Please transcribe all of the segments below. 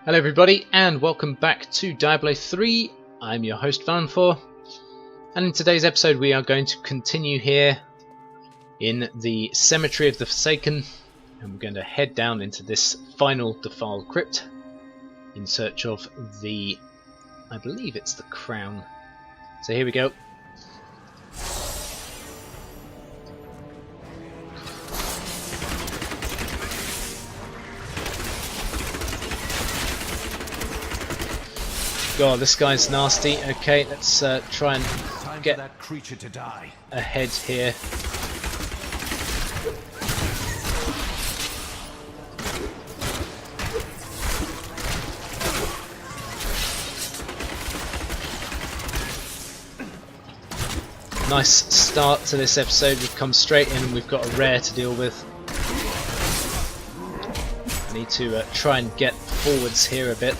Hello everybody and welcome back to Diablo 3. I'm your host Valenfor, and in today's episode we are going to continue here in the Cemetery of the Forsaken, and we're going to head down into this final defiled crypt in search of the, I believe it's the crown. So here we go. God, this guy's nasty. Okay, let's try and get that creature to die. Ahead here. Nice start to this episode. We've come straight in and we've got a rare to deal with. I need to try and get forwards here a bit.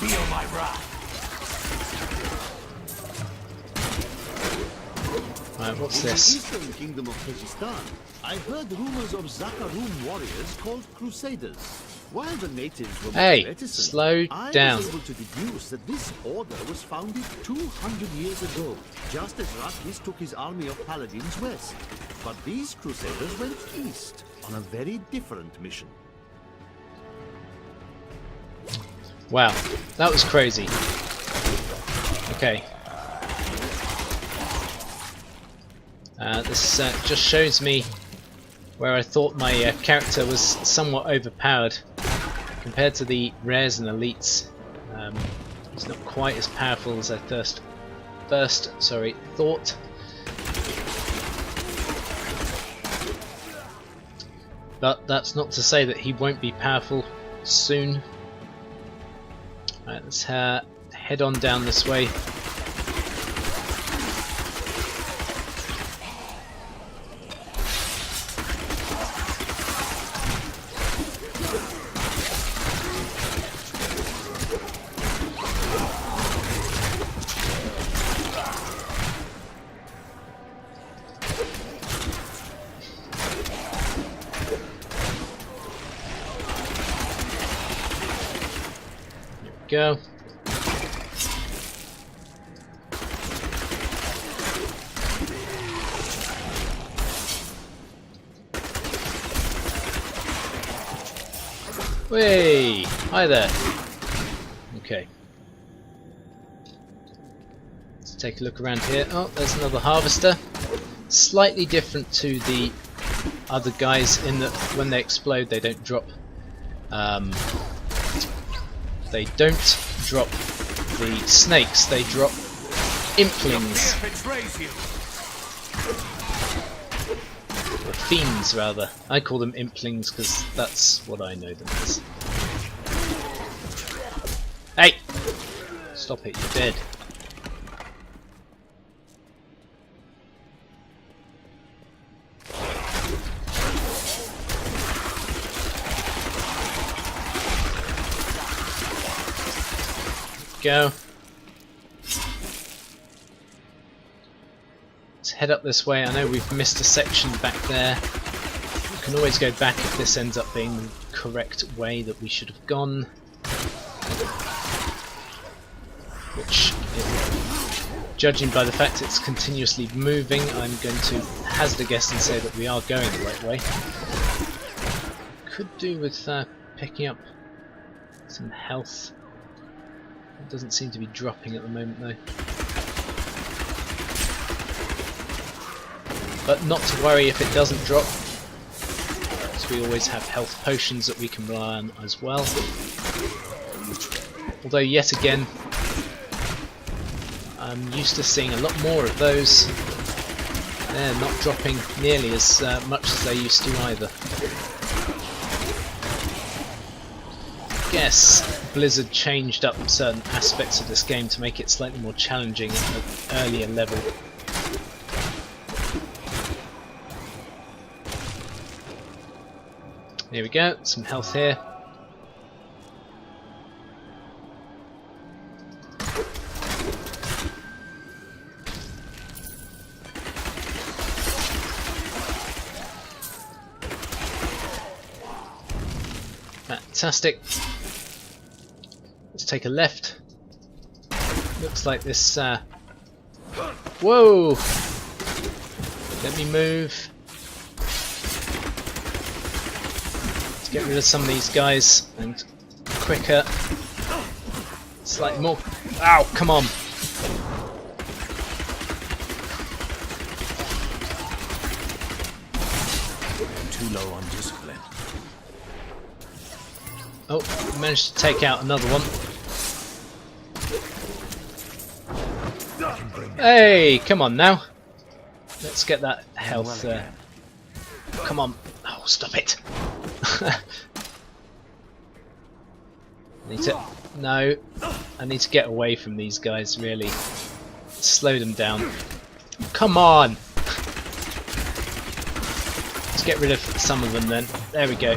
Feel my wrath. Right, what's this? In the eastern kingdom of Pakistan, I heard rumors of Zakarum warriors called Crusaders. While the natives were Hey, reticent, slow down. I was able to deduce that this order was founded 200 years ago, just as Rashid took his army of paladins west. But these Crusaders went east on a very different mission. Wow, that was crazy. Okay. This just shows me where I thought my character was somewhat overpowered compared to the rares and elites. He's not quite as powerful as I first thought. But that's not to say that he won't be powerful soon. Right, let's head on down this way. Go. Way, hi there. Okay. Let's take a look around here. Oh, there's another harvester. Slightly different to the other guys in that when they explode they don't drop. They don't drop the snakes, they drop implings. Or fiends, rather. I call them implings because that's what I know them as. Hey! Stop it, you're dead. Go. Let's head up this way. I know we've missed a section back there. We can always go back if this ends up being the correct way that we should have gone. Which, judging by the fact it's continuously moving, I'm going to hazard a guess and say that we are going the right way. Could do with picking up some health. It doesn't seem to be dropping at the moment though. But not to worry if it doesn't drop, because we always have health potions that we can rely on as well. Although yet again, I'm used to seeing a lot more of those. They're not dropping nearly as much as they used to either. I guess Blizzard changed up certain aspects of this game to make it slightly more challenging at an earlier level. Here we go, some health here. Fantastic. Let's take a left. Looks like this... Whoa! Let me move. Let's get rid of some of these guys and quicker. Slightly more. Ow, come on. Too low on discipline. Oh, managed to take out another one. Hey, come on now. Let's get that health there. Come on. Oh, stop it. Need to... No. I need to get away from these guys, really. Slow them down. Come on! Let's get rid of some of them then. There we go.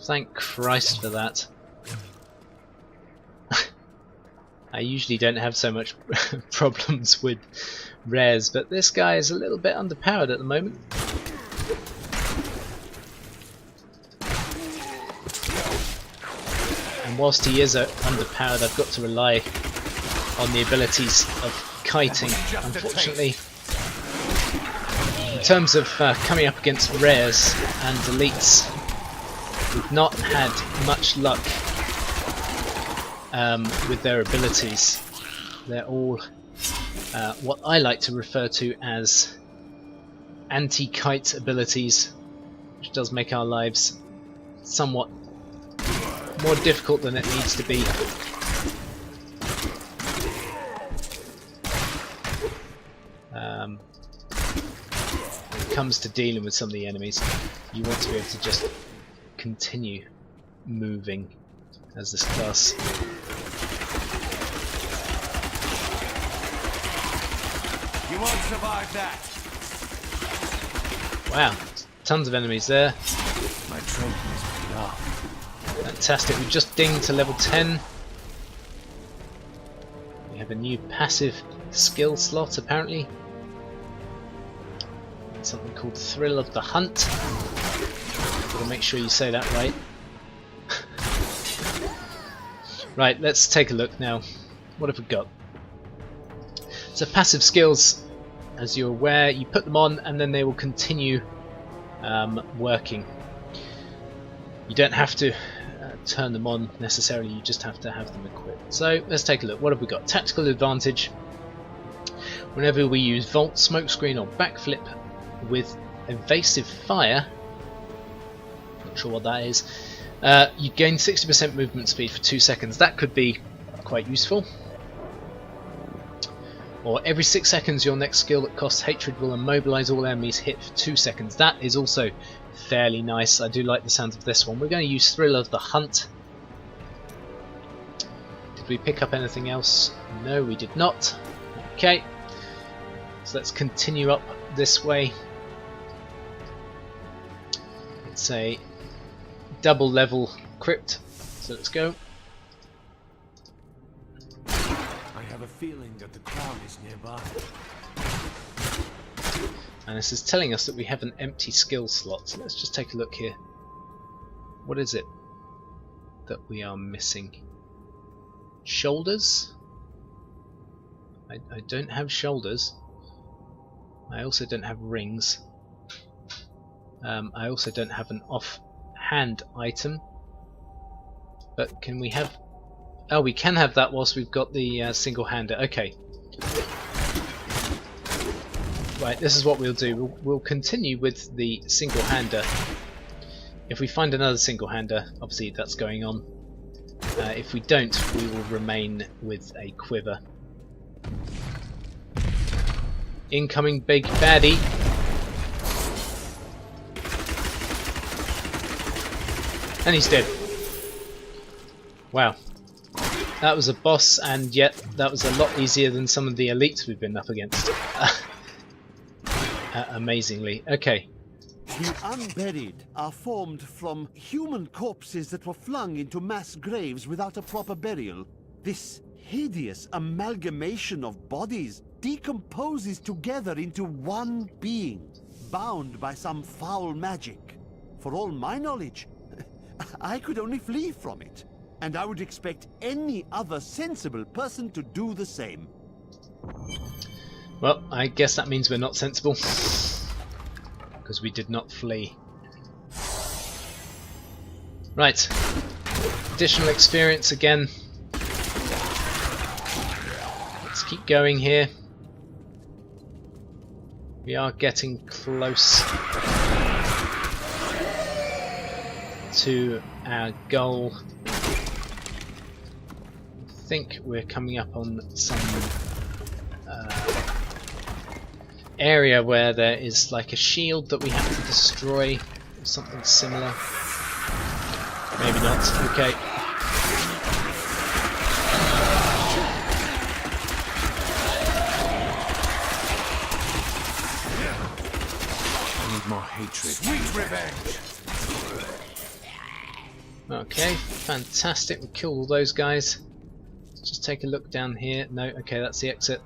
Thank Christ for that. I usually don't have so much problems with rares, but this guy is a little bit underpowered at the moment. And whilst he is underpowered, I've got to rely on the abilities of kiting. Unfortunately, in terms of coming up against rares and elites, we've not had much luck with their abilities. They're all what I like to refer to as anti-kite abilities, which does make our lives somewhat more difficult than it needs to be. When it comes to dealing with some of the enemies, you want to be able to just continue moving as this class. You won't survive that. Wow, tons of enemies there. My trait is paid off. Fantastic, we've just dinged to level 10. We have a new passive skill slot apparently. Something called Thrill of the Hunt. Gotta make sure you say that right. Right, let's take a look now. What have we got? So passive skills, as you're aware, you put them on and then they will continue working. You don't have to turn them on necessarily, you just have to have them equipped. So let's take a look. What have we got? Tactical advantage. Whenever we use Vault, Smokescreen or Backflip with Evasive Fire, not sure what that is, you gain 60% movement speed for 2 seconds. That could be quite useful. Or every 6 seconds your next skill that costs hatred will immobilize all enemies hit for 2 seconds. That is also fairly nice. I do like the sound of this one. We're going to use Thrill of the Hunt. Did we pick up anything else? No, we did not. Okay, so let's continue up this way. It's a double level crypt, so let's go. I have a feeling that the crown is nearby. And this is telling us that we have an empty skill slot, so let's just take a look here. What is it that we are missing? Shoulders? I don't have shoulders. I also don't have rings. I also don't have an off-hand item. But can we have... Oh, we can have that whilst we've got the single-hander. Okay. Right, this is what we'll do. We'll continue with the single-hander. If we find another single-hander, obviously that's going on. If we don't, we will remain with a quiver. Incoming big baddie. And he's dead. Wow. That was a boss, and yet that was a lot easier than some of the elites we've been up against. Amazingly. Okay. The unburied are formed from human corpses that were flung into mass graves without a proper burial. This hideous amalgamation of bodies decomposes together into one being. bound by some foul magic. For all my knowledge, I could only flee from it. And I would expect any other sensible person to do the same. Well, I guess that means we're not sensible. Because we did not flee. Right. Additional experience again. Let's keep going here. We are getting close to our goal. I think we're coming up on some area where there is like a shield that we have to destroy or something similar. Maybe not. Okay. I need more hatred. Sweet revenge. Okay, fantastic. We killed all those guys. Let's just take a look down here. No, okay, that's the exit.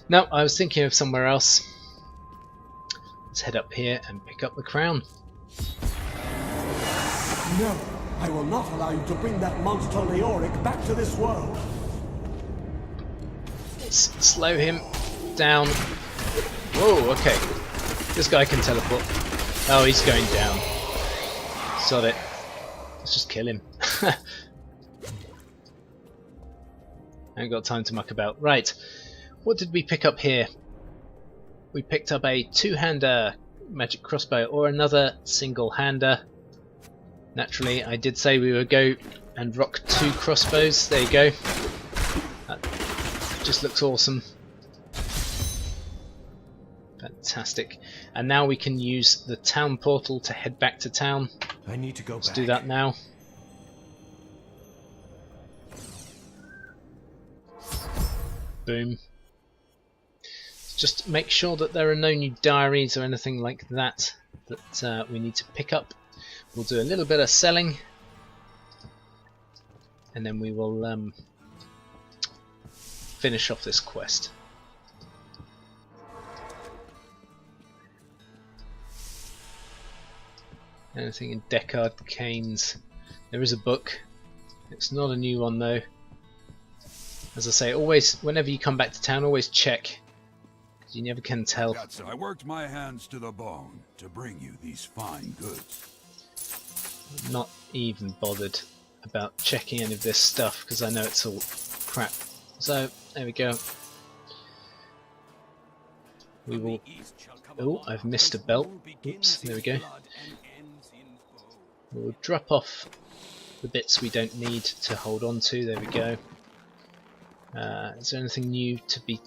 No, I was thinking of somewhere else. Let's head up here and pick up the crown. No, I will not allow you to bring that monster Leoric back to this world. Let's slow him down. Whoa, okay. This guy can teleport. Oh, he's going down. Sod it. Let's just kill him. I ain't got time to muck about. Right, what did we pick up here? We picked up a two-hander magic crossbow or another single-hander. Naturally, I did say we would go and rock two crossbows. There you go. That just looks awesome. Fantastic. And now we can use the town portal to head back to town. I need to go Let's back. do that now. Boom. Just make sure that there are no new diaries or anything like that that we need to pick up. We'll do a little bit of selling and then we will finish off this quest. Anything in Deckard Cain's? There is a book. It's not a new one though. As I say, always, whenever you come back to town, always check. Because you never can tell. I worked my hands to the bone to bring you these fine goods. I'm not even bothered about checking any of this stuff because I know it's all crap. So, there we go. We will... Oh, I've missed a belt. Oops, there we go. We'll drop off the bits we don't need to hold on to. There we go. Is there anything new to be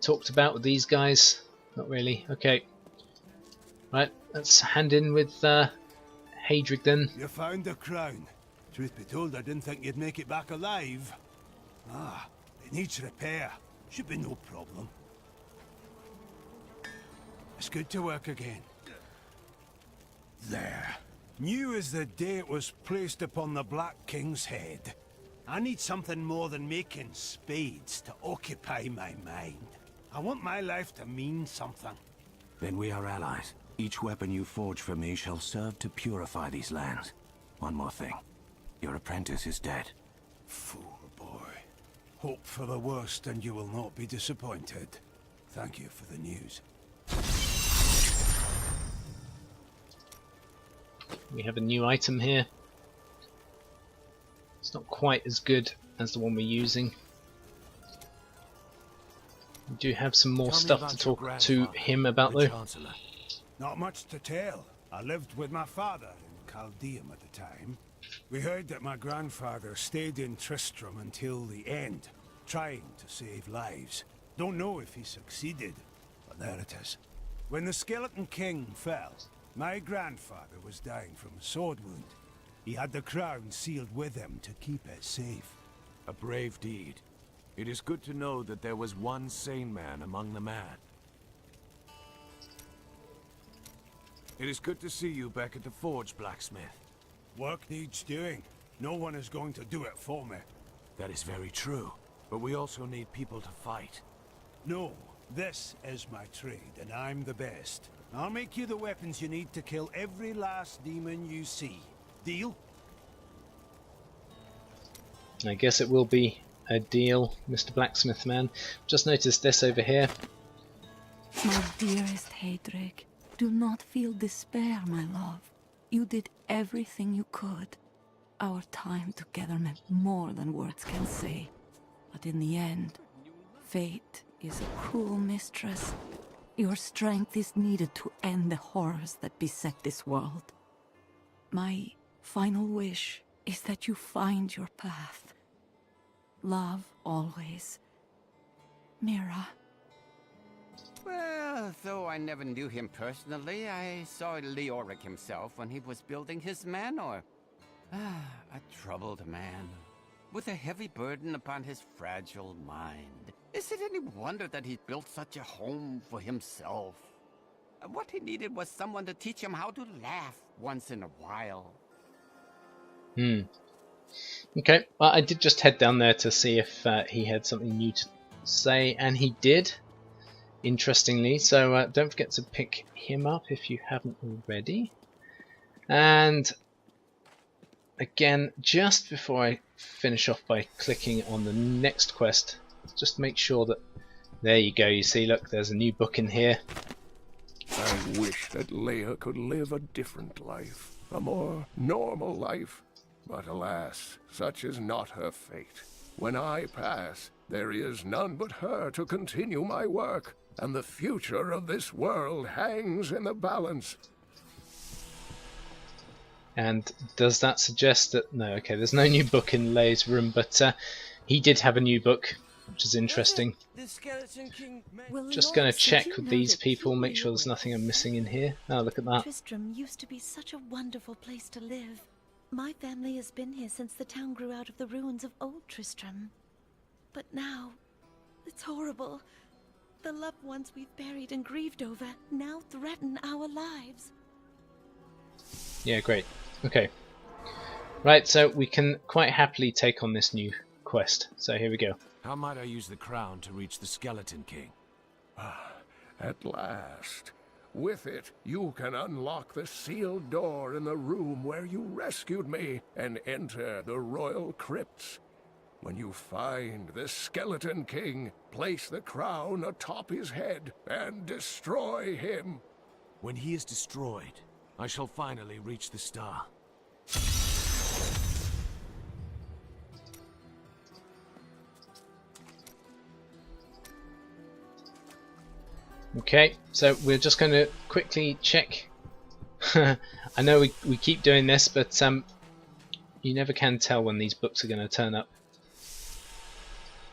talked about with these guys? Not really. Okay. Right, let's hand in with Hadrig then. You found the crown. Truth be told, I didn't think you'd make it back alive. Ah, it needs repair. Should be no problem. It's good to work again. There. New as the day it was placed upon the Black King's head. I need something more than making spades to occupy my mind. I want my life to mean something. Then we are allies. Each weapon you forge for me shall serve to purify these lands. One more thing. Your apprentice is dead. Fool boy. Hope for the worst and you will not be disappointed. Thank you for the news. We have a new item here. It's not quite as good as the one we're using. We do have some more stuff to talk to him about though. Not much to tell. I lived with my father in Chaldeum at the time. We heard that my grandfather stayed in Tristram until the end, trying to save lives. Don't know if he succeeded, but there it is. When the Skeleton King fell, my grandfather was dying from a sword wound. He had the crown sealed with him to keep it safe. A brave deed. It is good to know that there was one sane man among the mad. It is good to see you back at the forge, blacksmith. Work needs doing. No one is going to do it for me. That is very true. But we also need people to fight. No, this is my trade, and I'm the best. I'll make you the weapons you need to kill every last demon you see. Deal? I guess it will be a deal, Mr. Blacksmith Man. Just noticed this over here. My dearest Heydrich, do not feel despair, my love. You did everything you could. Our time together meant more than words can say. But in the end, fate is a cruel mistress. Your strength is needed to end the horrors that beset this world. My final wish is that you find your path. Love always. Mira. Well, though I never knew him personally, I saw Leoric himself when he was building his manor. A troubled man, with a heavy burden upon his fragile mind. Is it any wonder that he built such a home for himself? What he needed was someone to teach him how to laugh once in a while. Okay, well, I did just head down there to see if he had something new to say, and he did, interestingly, so don't forget to pick him up if you haven't already. And again, just before I finish off by clicking on the next quest, just make sure that, there you go, you see, look, there's a new book in here. I wish that Leia could live a different life, a more normal life. But alas, such is not her fate. When I pass, there is none but her to continue my work, and the future of this world hangs in the balance. And does that suggest that... No, okay, there's no new book in Leia's room, but he did have a new book, which is interesting. Just going to check with these people, make sure there's nothing I'm missing in here. Oh, look at that. Tristram used to be such a wonderful place to live. My family has been here since the town grew out of the ruins of old Tristram. But now, it's horrible. The loved ones we've buried and grieved over now threaten our lives. Yeah, great. Okay. Right, so we can quite happily take on this new quest. So here we go. How might I use the crown to reach the Skeleton King? At last. With it, you can unlock the sealed door in the room where you rescued me and enter the royal crypts. When you find the Skeleton King, place the crown atop his head and destroy him. When he is destroyed, I shall finally reach the star. Okay, so we're just going to quickly check. I know we keep doing this, but you never can tell when these books are going to turn up.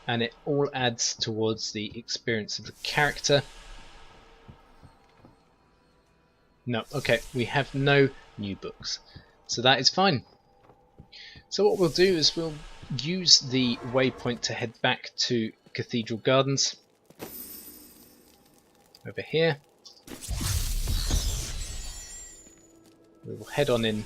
And it all adds towards the experience of the character. No, okay, we have no new books. So that is fine. So what we'll do is we'll use the waypoint to head back to Cathedral Gardens. Over here. We will head on in,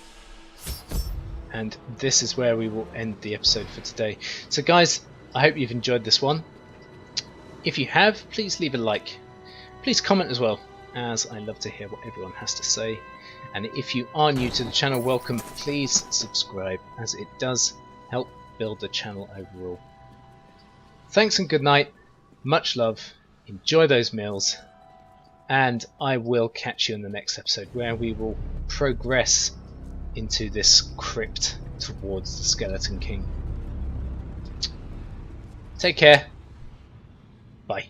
and this is where we will end the episode for today. So guys, I hope you've enjoyed this one. If you have, please leave a like. Please comment as well, as I love to hear what everyone has to say. And if you are new to the channel, welcome. Please subscribe, as it does help build the channel overall. Thanks and good night. Much love. Enjoy those meals. And I will catch you in the next episode, where we will progress into this crypt towards the Skeleton King. Take care. Bye.